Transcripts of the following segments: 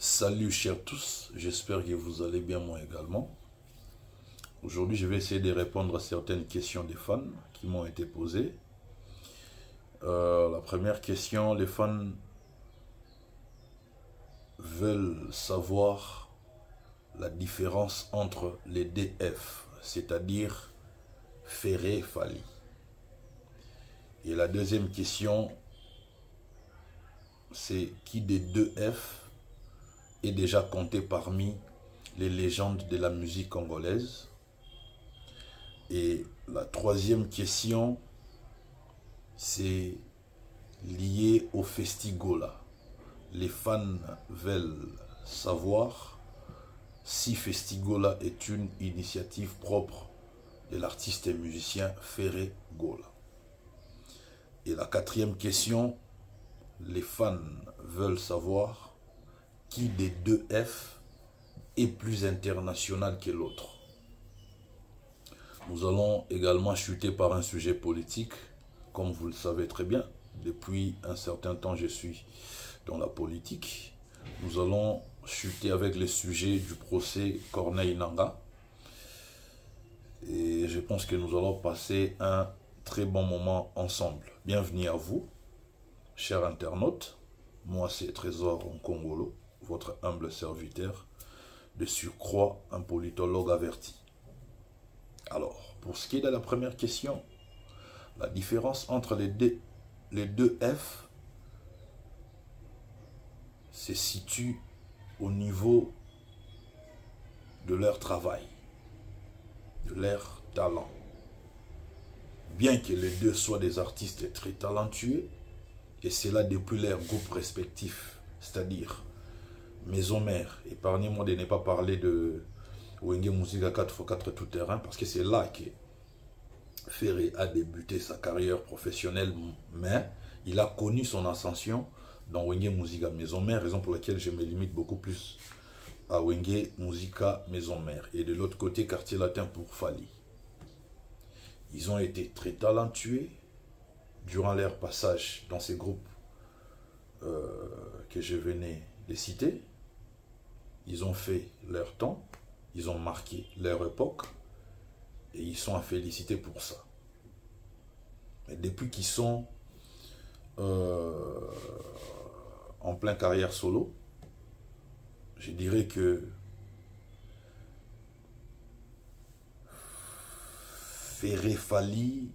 Salut chers tous, j'espère que vous allez bien, moi également. Aujourd'hui, je vais essayer de répondre à certaines questions des fans qui m'ont été posées. La première question, les fans veulent savoir la différence entre les DF, c'est-à-dire Ferré Fally. Et la deuxième question, c'est qui des deux F est déjà compté parmi les légendes de la musique congolaise. Et la troisième question, c'est lié au Festigola. Les fans veulent savoir si Festigola est une initiative propre de l'artiste et musicien Ferré Gola. Et la quatrième question, les fans veulent savoir qui des deux F est plus international que l'autre. Nous allons également chuter par un sujet politique, comme vous le savez très bien. Depuis un certain temps, je suis dans la politique. Nous allons chuter avec le sujet du procès Corneille Nangaa. Et je pense que nous allons passer un très bon moment ensemble. Bienvenue à vous, chers internautes. Moi, c'est Trésor Nkongolo, votre humble serviteur, de surcroît un politologue averti. Alors, pour ce qui est de la première question, la différence entre les deux F se situe au niveau de leur travail, de leur talent. Bien que les deux soient des artistes très talentueux, et cela depuis leurs groupes respectifs, c'est-à-dire Maison Mère, épargnez-moi de ne pas parler de Wenge Musica 4x4 tout terrain, parce que c'est là que Ferré a débuté sa carrière professionnelle, mais il a connu son ascension dans Wenge Musica Maison Mère, raison pour laquelle je me limite beaucoup plus à Wenge Musica Maison Mère. Et de l'autre côté, Quartier Latin pour Fally. Ils ont été très talentueux durant leur passage dans ces groupes que je venais de citer. Ils ont fait leur temps, ils ont marqué leur époque et ils sont à féliciter pour ça. Mais depuis qu'ils sont en pleine carrière solo, je dirais que Ferré Fally,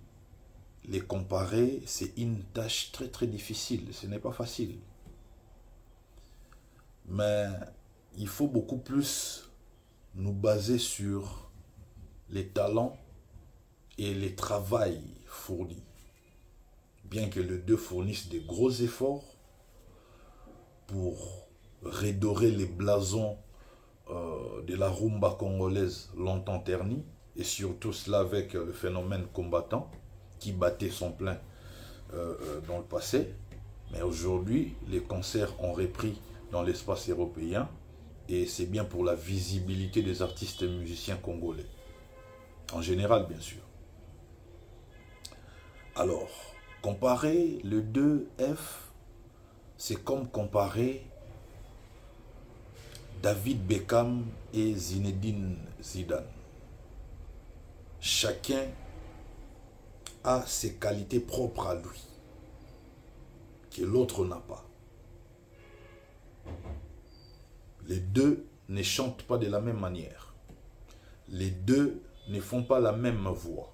les comparer, c'est une tâche très très difficile. Ce n'est pas facile. Mais il faut beaucoup plus nous baser sur les talents et les travails fournis. Bien que les deux fournissent de gros efforts pour redorer les blasons de la rumba congolaise longtemps ternie, et surtout cela avec le phénomène combattant qui battait son plein dans le passé. Mais aujourd'hui, les concerts ont repris dans l'espace européen et c'est bien pour la visibilité des artistes et musiciens congolais. En général, bien sûr. Alors, comparer le 2F, c'est comme comparer David Beckham et Zinedine Zidane. Chacun a ses qualités propres à lui, que l'autre n'a pas. Les deux ne chantent pas de la même manière. Les deux ne font pas la même voix.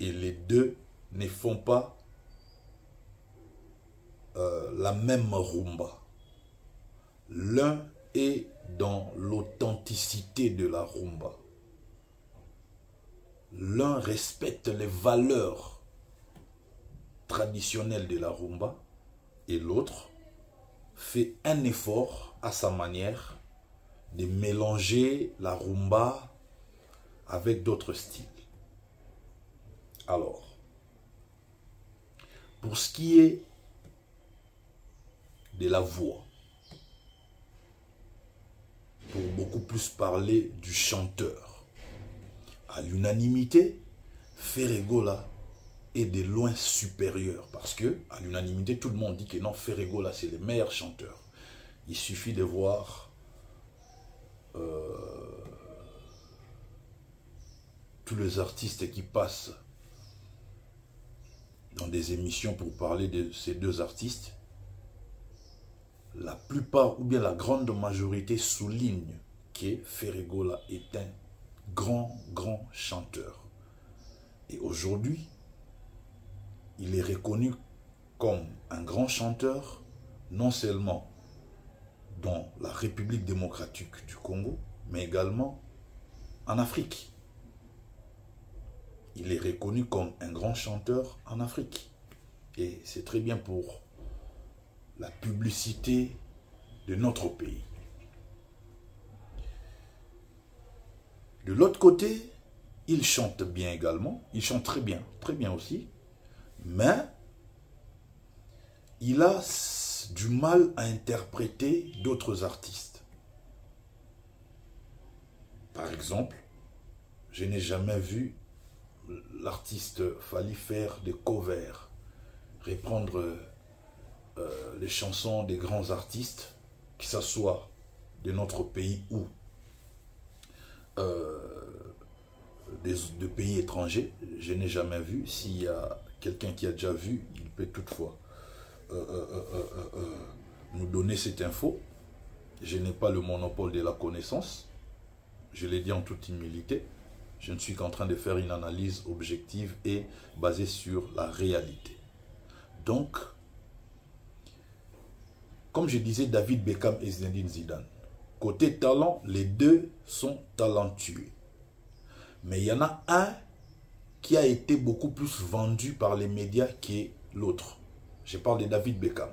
Et les deux ne font pas la même rumba. L'un est dans l'authenticité de la rumba. L'un respecte les valeurs traditionnelles de la rumba et l'autre fait un effort à sa manière de mélanger la rumba avec d'autres styles. Alors, pour ce qui est de la voix, pour beaucoup plus parler du chanteur, à l'unanimité, Ferré Gola est de loin supérieur parce que, à l'unanimité, tout le monde dit que non, Ferré Gola c'est le meilleur chanteur. Il suffit de voir tous les artistes qui passent dans des émissions pour parler de ces deux artistes. La plupart ou bien la grande majorité souligne que Ferregola est un grand chanteur. Et aujourd'hui, il est reconnu comme un grand chanteur, non seulement dans la République démocratique du Congo, mais également en Afrique. Il est reconnu comme un grand chanteur en Afrique. Et c'est très bien pour la publicité de notre pays. De l'autre côté, il chante bien également. Il chante très bien aussi. Mais il a du mal à interpréter d'autres artistes. Par exemple, je n'ai jamais vu l'artiste Fally faire des covers, reprendre les chansons des grands artistes, que ce soit de notre pays ou de pays étrangers. Je n'ai jamais vu. S'il y a quelqu'un qui a déjà vu, il peut toutefois nous donner cette info. Je n'ai pas le monopole de la connaissance. Je l'ai dit en toute humilité. Je ne suis qu'en train de faire une analyse objective et basée sur la réalité. Donc, comme je disais, David Beckham et Zinedine Zidane. Côté talent, les deux sont talentueux. Mais il y en a un qui a été beaucoup plus vendu par les médias que l'autre. Je parle de David Beckham.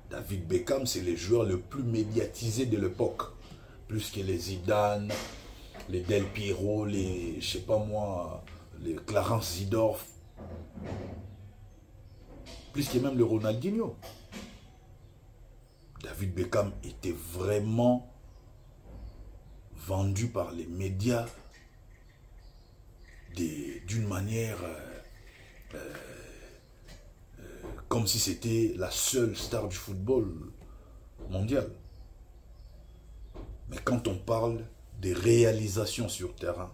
David Beckham, c'est le joueur le plus médiatisé de l'époque. Plus que les Zidane, les Del Piero, les, je sais pas moi, les Clarence Seedorf. Plus que même le Ronaldinho. David Beckham était vraiment vendu par les médias d'une manière comme si c'était la seule star du football mondial. Mais quand on parle des réalisations sur terrain,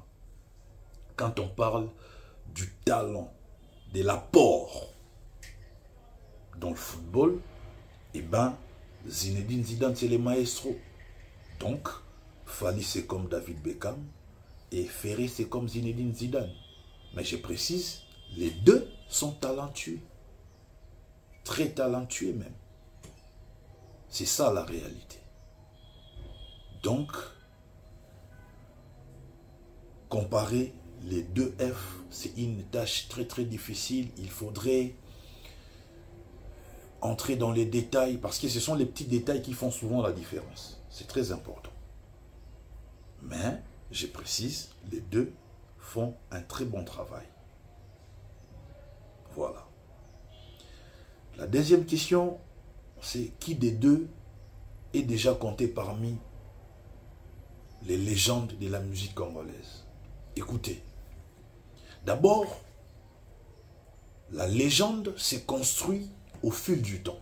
quand on parle du talent, de l'apport dans le football, eh bien, Zinedine Zidane, c'est les maestros. Donc, Fally, c'est comme David Beckham, et Ferré, c'est comme Zinedine Zidane. Mais je précise, les deux sont talentueux. Très talentueux même. C'est ça la réalité. Donc, comparer les deux F, c'est une tâche très difficile. Il faudrait entrer dans les détails, parce que ce sont les petits détails qui font souvent la différence. C'est très important. Mais, je précise, les deux font un très bon travail. Voilà. La deuxième question, c'est qui des deux est déjà compté parmi les légendes de la musique congolaise? Écoutez, d'abord, la légende s'est construite au fil du temps.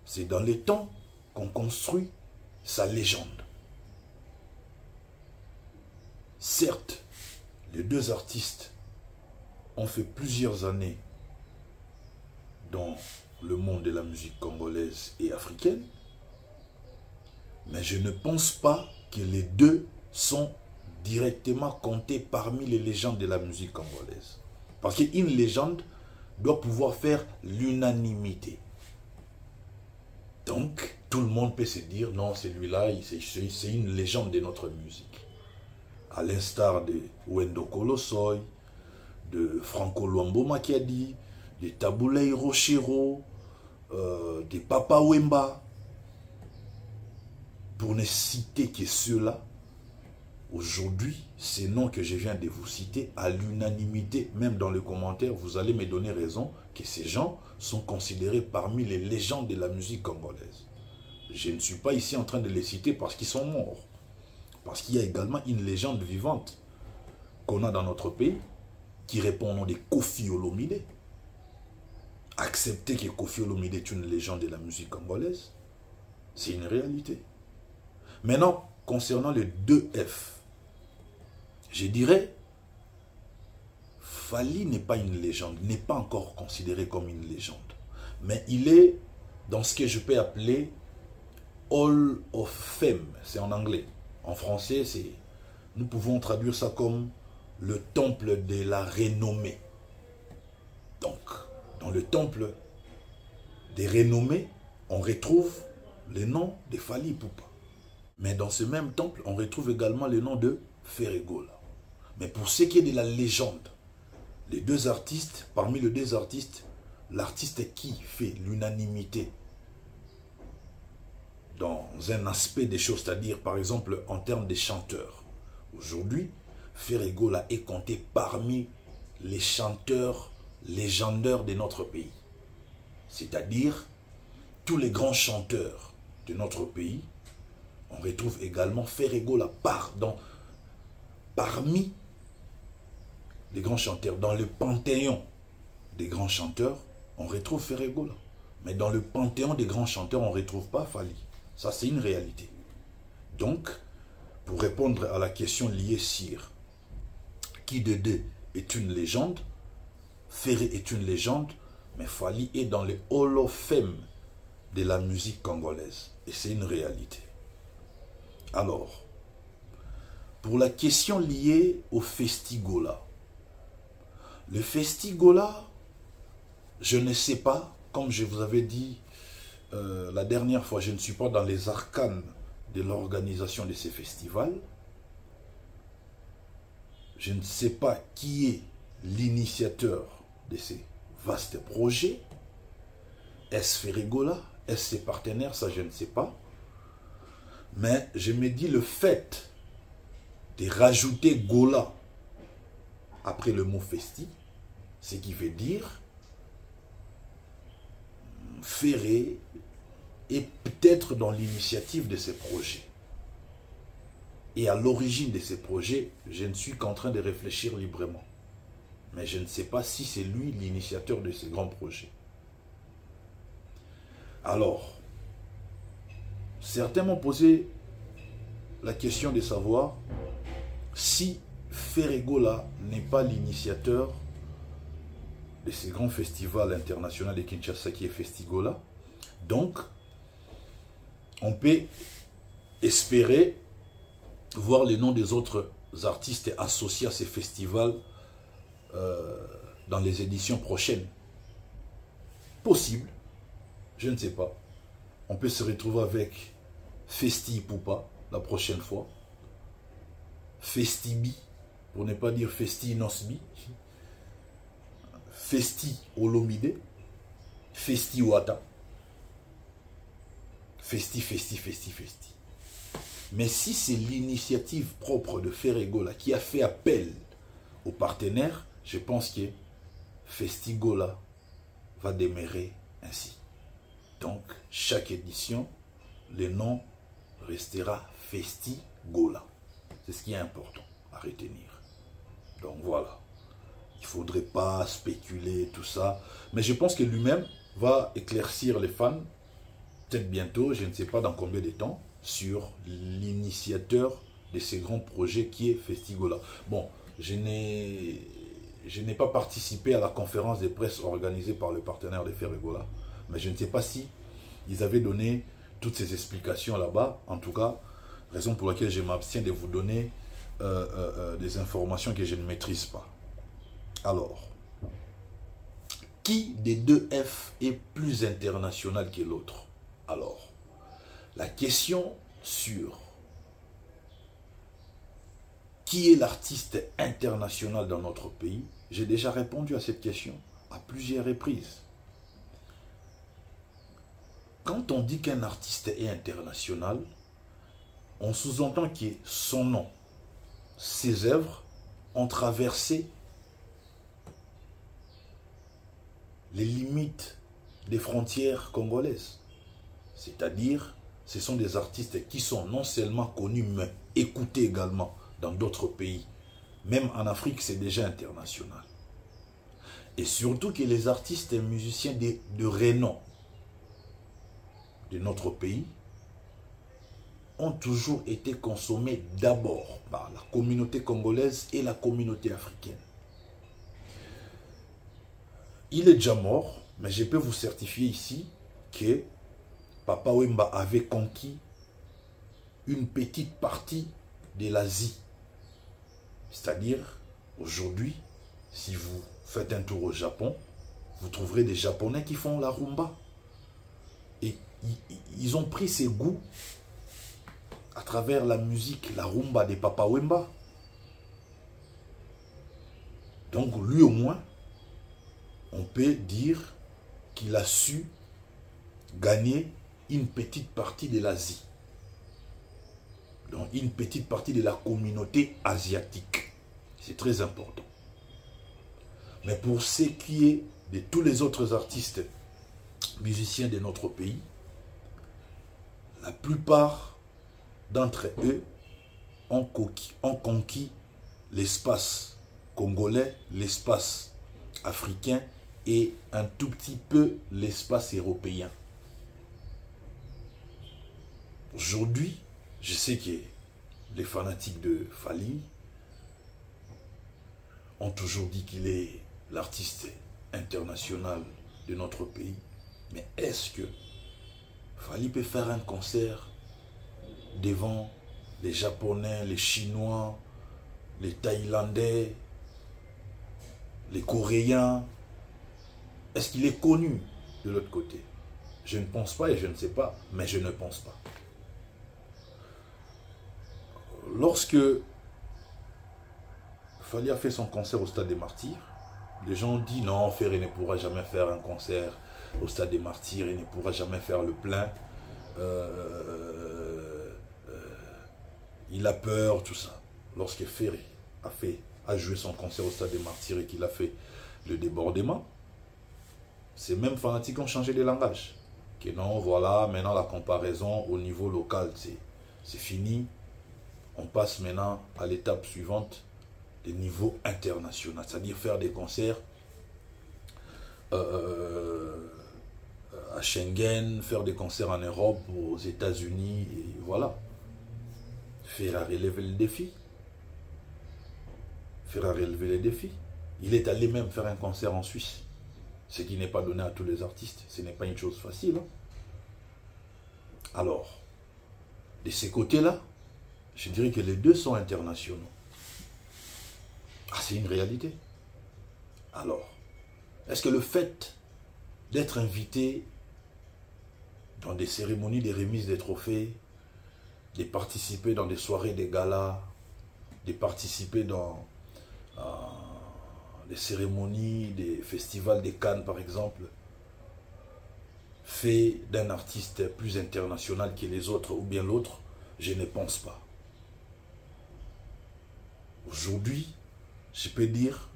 C'est dans les temps qu'on construit sa légende. Certes, les deux artistes ont fait plusieurs années dans le monde de la musique congolaise et africaine, mais je ne pense pas que les deux sont directement comptés parmi les légendes de la musique congolaise. Parce qu'une légende doit pouvoir faire l'unanimité. Donc, tout le monde peut se dire, non, celui-là, c'est une légende de notre musique. À l'instar de Wendo Kolosoy, de Franco Luambo Makiadi, de Taboulei Rochero, de Papa Wemba, pour ne citer que ceux-là. Aujourd'hui, ces noms que je viens de vous citer, à l'unanimité, même dans les commentaires, vous allez me donner raison que ces gens sont considérés parmi les légendes de la musique congolaise. Je ne suis pas ici en train de les citer parce qu'ils sont morts. Parce qu'il y a également une légende vivante qu'on a dans notre pays qui répond au nom de Koffi Olomide. Accepter que Koffi Olomide est une légende de la musique congolaise. C'est une réalité. Maintenant, concernant les 2F, je dirais, Fally n'est pas une légende, n'est pas encore considéré comme une légende. Mais il est dans ce que je peux appeler Hall of Fame, c'est en anglais. En français, nous pouvons traduire ça comme le temple de la renommée. Donc, dans le temple des renommées, on retrouve le nom de Fally Ipupa. Mais dans ce même temple, on retrouve également le nom de Ferregola. Mais pour ce qui est de la légende, les deux artistes, parmi les deux artistes, l'artiste qui fait l'unanimité dans un aspect des choses, c'est-à-dire par exemple en termes de chanteurs. Aujourd'hui, Ferregola est compté parmi les chanteurs légendaires de notre pays. C'est-à-dire, tous les grands chanteurs de notre pays, on retrouve également Ferregola parmi les grands chanteurs. Dans le panthéon des grands chanteurs, on retrouve Ferregola. Mais dans le panthéon des grands chanteurs, on ne retrouve pas Fally. Ça, c'est une réalité. Donc, pour répondre à la question liée sur qui de deux est une légende, Ferré est une légende, mais Fally est dans le Hall of Fame de la musique congolaise. Et c'est une réalité. Alors, pour la question liée au Festigola, le Festigola, je ne sais pas, comme je vous avais dit la dernière fois, je ne suis pas dans les arcanes de l'organisation de ces festivals. Je ne sais pas qui est l'initiateur de ces vastes projets. Est-ce Ferregola? Est-ce ses partenaires? Ça, je ne sais pas. Mais je me dis le fait de rajouter Gola après le mot festi, ce qui veut dire Ferré est peut-être dans l'initiative de ces projets. Et à l'origine de ces projets, je ne suis qu'en train de réfléchir librement. Mais je ne sais pas si c'est lui l'initiateur de ces grands projets. Alors, certains m'ont posé la question de savoir si Ferregola n'est pas l'initiateur de ces grands festivals internationaux de Kinshasa qui est Festigola. Donc, on peut espérer voir les noms des autres artistes associés à ces festivals dans les éditions prochaines. Possible, je ne sais pas. On peut se retrouver avec Festi Ipupa la prochaine fois. Festibi, pour ne pas dire Festi Nosbi. Festi Olomide. Festi Ouata. Festi. Mais si c'est l'initiative propre de Ferregola qui a fait appel aux partenaires, je pense que Festigola va demeurer ainsi. Donc, chaque édition, le nom restera Festigola. C'est ce qui est important à retenir. Donc voilà. Il ne faudrait pas spéculer tout ça. Mais je pense que lui-même va éclaircir les fans, peut-être bientôt, je ne sais pas dans combien de temps, sur l'initiateur de ces grands projets qui est Festigola. Bon, je n'ai pas participé à la conférence de presse organisée par le partenaire de Ferregola, mais je ne sais pas si ils avaient donné toutes ces explications là-bas. En tout cas, raison pour laquelle je m'abstiens de vous donner des informations que je ne maîtrise pas. Alors, qui des deux F est plus international que l'autre? Alors, la question sur qui est l'artiste international dans notre pays, j'ai déjà répondu à cette question à plusieurs reprises. Quand on dit qu'un artiste est international, on sous-entend que son nom, ses œuvres ont traversé les limites des frontières congolaises. C'est-à-dire, ce sont des artistes qui sont non seulement connus, mais écoutés également dans d'autres pays. Même en Afrique, c'est déjà international. Et surtout que les artistes et musiciens de renom de notre pays ont toujours été consommés d'abord par la communauté congolaise et la communauté africaine. Il est déjà mort, mais je peux vous certifier ici que Papa Wemba avait conquis une petite partie de l'Asie. C'est-à-dire, aujourd'hui, si vous faites un tour au Japon, vous trouverez des Japonais qui font la rumba. Et ils ont pris ces goûts à travers la musique, la rumba des Papa Wemba. Donc lui au moins, on peut dire qu'il a su gagner une petite partie de l'Asie. Donc une petite partie de la communauté asiatique. C'est très important. Mais pour ce qui est de tous les autres artistes musiciens de notre pays, la plupart d'entre eux ont conquis l'espace congolais, l'espace africain et un tout petit peu l'espace européen. Aujourd'hui, je sais que les fanatiques de Fally ont toujours dit qu'il est l'artiste international de notre pays. Mais est-ce que Fally peut faire un concert devant les Japonais, les Chinois, les Thaïlandais, les Coréens? Est-ce qu'il est connu de l'autre côté? Je ne pense pas et je ne sais pas, mais je ne pense pas. Lorsque Fally a fait son concert au Stade des Martyrs, les gens ont dit non, Ferré ne pourra jamais faire un concert au Stade des Martyrs, il ne pourra jamais faire le plein. Il a peur, tout ça. Lorsque Ferré a joué son concert au Stade des Martyrs et qu'il a fait le débordement, ces mêmes fanatiques ont changé de langage. Que non, voilà, maintenant la comparaison au niveau local, c'est fini. On passe maintenant à l'étape suivante, des niveaux internationaux, c'est-à-dire faire des concerts à Schengen, faire des concerts en Europe, aux États-Unis, et voilà. Faire relever le défi. Faire relever les défis. Il est allé même faire un concert en Suisse, ce qui n'est pas donné à tous les artistes. Ce n'est pas une chose facile. Hein? Alors, de ces côtés-là, je dirais que les deux sont internationaux. Ah, c'est une réalité. Alors, est-ce que le fait d'être invité dans des cérémonies de remise des trophées, de participer dans des soirées, des galas, de participer dans des cérémonies, des festivals de Cannes par exemple, fait d'un artiste plus international que les autres ou bien l'autre? Je ne pense pas. Aujourd'hui, je peux dire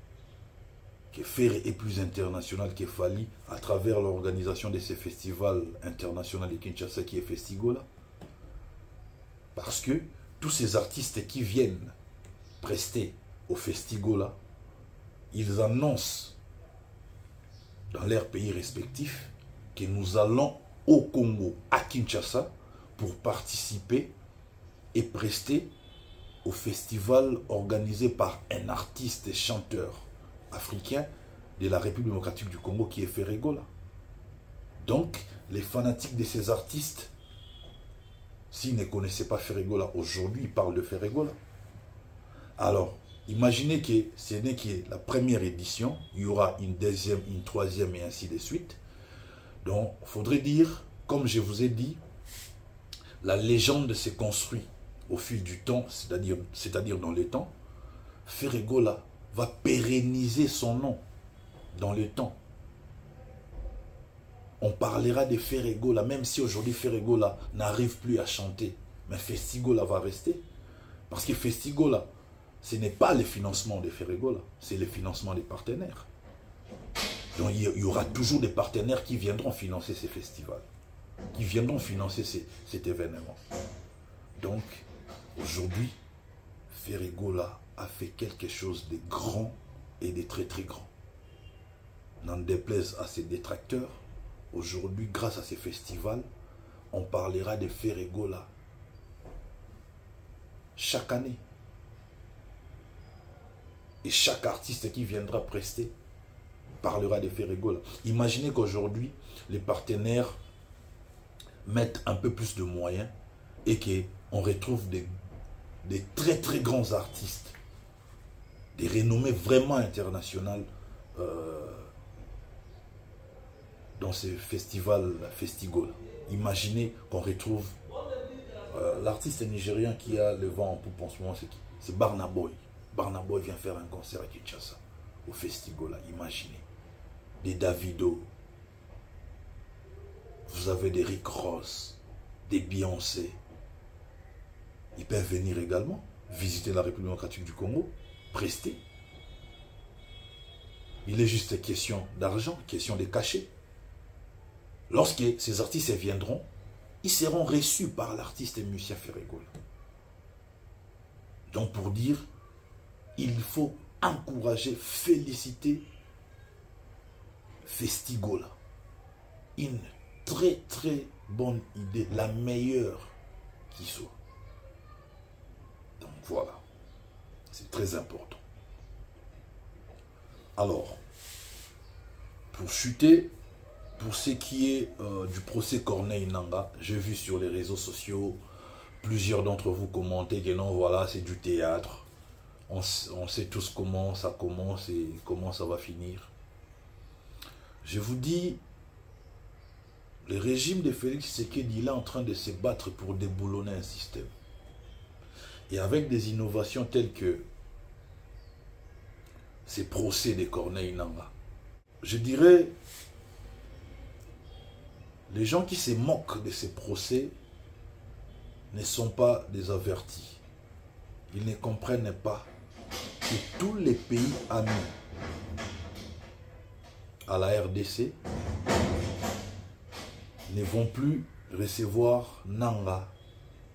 que Ferré est plus international que Fally à travers l'organisation de ces festivals internationaux de Kinshasa qui est Festigola. Parce que tous ces artistes qui viennent prester au Festigola, ils annoncent dans leurs pays respectifs que nous allons au Congo, à Kinshasa, pour participer et prester au festival organisé par un artiste et chanteur africain de la République démocratique du Congo qui est Ferregola. Donc, les fanatiques de ces artistes, s'ils ne connaissaient pas Ferregola, aujourd'hui ils parlent de Ferregola. Alors, imaginez que ce n'est que la première édition, il y aura une deuxième, une troisième et ainsi de suite. Donc, il faudrait dire, comme je vous ai dit, la légende s'est construite au fil du temps, c'est-à-dire dans le temps. Ferregola va pérenniser son nom dans le temps. On parlera de Ferregola, même si aujourd'hui Ferregola n'arrive plus à chanter. Mais Festigola va rester. Parce que Festigola, ce n'est pas le financement de Ferregola, c'est le financement des partenaires. Donc il y aura toujours des partenaires qui viendront financer ces festivals, qui viendront financer cet événement. Donc, aujourd'hui, Ferregola a fait quelque chose de grand et de très très grand. N'en déplaise à ses détracteurs, aujourd'hui, grâce à ces festivals, on parlera de Ferregola chaque année. Et chaque artiste qui viendra prester parlera de Ferregola. Imaginez qu'aujourd'hui, les partenaires mettent un peu plus de moyens et qu'on retrouve des très très grands artistes, des renommées vraiment internationales dans ces festivals Festigola. Imaginez qu'on retrouve l'artiste nigérien qui a le vent en poupe en ce moment, c'est qui? C'est Burna Boy. Burna Boy vient faire un concert à Kinshasa, au Festigola. Imaginez. Des Davido. Vous avez des Rick Ross, des Beyoncé. Ils peuvent venir également visiter la République démocratique du Congo, prester. Il est juste question d'argent, question de cachets. Lorsque ces artistes viendront, ils seront reçus par l'artiste musicien Ferregola. Donc pour dire, il faut encourager, féliciter Festigola. Une très très bonne idée, la meilleure qui soit. Donc voilà, c'est très important. Alors, pour chuter, pour ce qui est du procès Corneille Nangaa, j'ai vu sur les réseaux sociaux plusieurs d'entre vous commenter que non, voilà, c'est du théâtre. On sait tous comment ça commence et comment ça va finir. Je vous dis, le régime de Félix Tshisekedi, il est en train de se battre pour déboulonner un système. Et avec des innovations telles que ces procès de Corneille Nangaa, je dirais, les gens qui se moquent de ces procès ne sont pas des avertis. Ils ne comprennent pas que tous les pays amis à la RDC ne vont plus recevoir Nangaa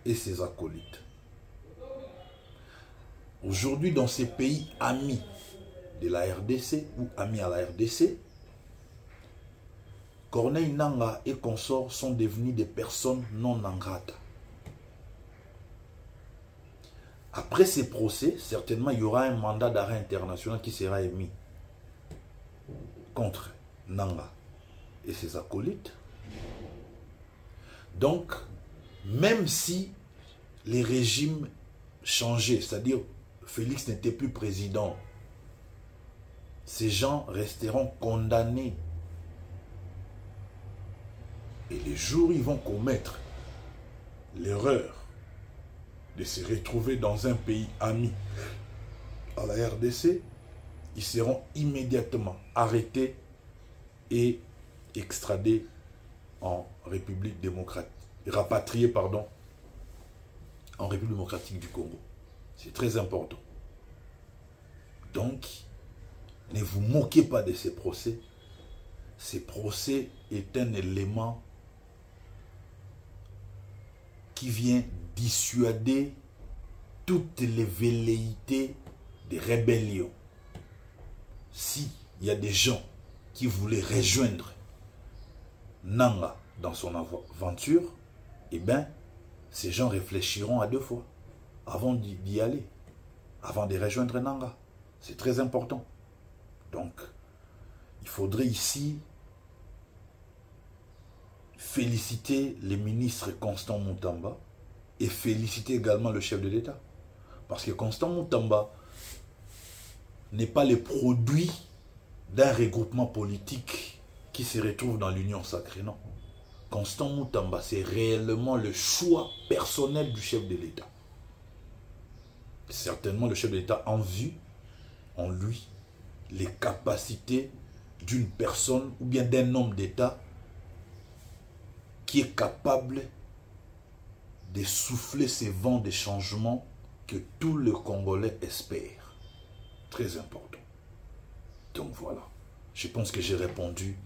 et ses acolytes. Aujourd'hui, dans ces pays amis de la RDC ou amis à la RDC, Corneille Nangaa et consorts sont devenus des personnes non grata. Après ces procès, certainement il y aura un mandat d'arrêt international qui sera émis contre Nangaa et ses acolytes. Donc, même si les régimes changeaient, c'est-à-dire Félix n'était plus président, ces gens resteront condamnés. Et les jours où ils vont commettre l'erreur de se retrouver dans un pays ami à la RDC, ils seront immédiatement arrêtés et extradés en République démocratique, rapatriés, pardon, en République démocratique du Congo. C'est très important. Donc, ne vous moquez pas de ces procès. Ces procès est un élément qui vient dissuader toutes les velléités de rébellion. S'il y a des gens qui voulaient rejoindre Nangaa dans son aventure, eh bien, ces gens réfléchiront à deux fois avant d'y aller, avant de rejoindre Nangaa. C'est très important. Donc, il faudrait ici féliciter les ministres Constant Moutamba et féliciter également le chef de l'État. Parce que Constant Moutamba n'est pas le produit d'un regroupement politique qui se retrouve dans l'Union sacrée, non. Constant Moutamba, c'est réellement le choix personnel du chef de l'État. Certainement, le chef de l'État a vu en lui les capacités d'une personne ou bien d'un homme d'État qui est capable de souffler ces vents de changement que tout le Congolais espère. Très important. Donc voilà. Je pense que j'ai répondu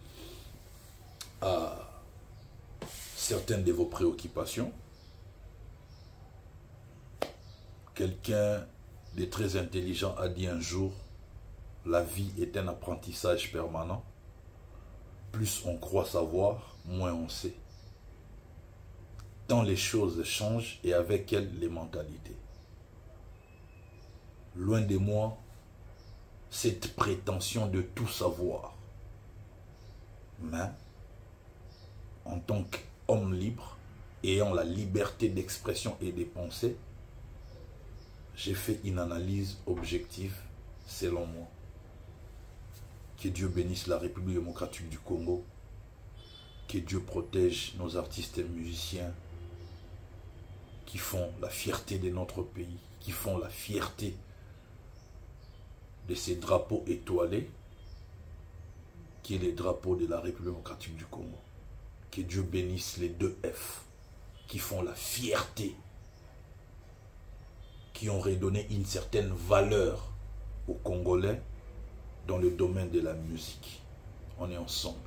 à certaines de vos préoccupations. Quelqu'un de très intelligent a dit un jour, la vie est un apprentissage permanent. Plus on croit savoir, moins on sait. Tant les choses changent et avec elles les mentalités. Loin de moi cette prétention de tout savoir. Mais, en tant qu'homme libre, ayant la liberté d'expression et de pensée, j'ai fait une analyse objective selon moi. Que Dieu bénisse la République démocratique du Congo. Que Dieu protège nos artistes et musiciens qui font la fierté de notre pays, qui font la fierté de ces drapeaux étoilés, qui est les drapeaux de la République démocratique du Congo. Que Dieu bénisse les 2 F, qui font la fierté, qui ont redonné une certaine valeur aux Congolais dans le domaine de la musique. On est ensemble.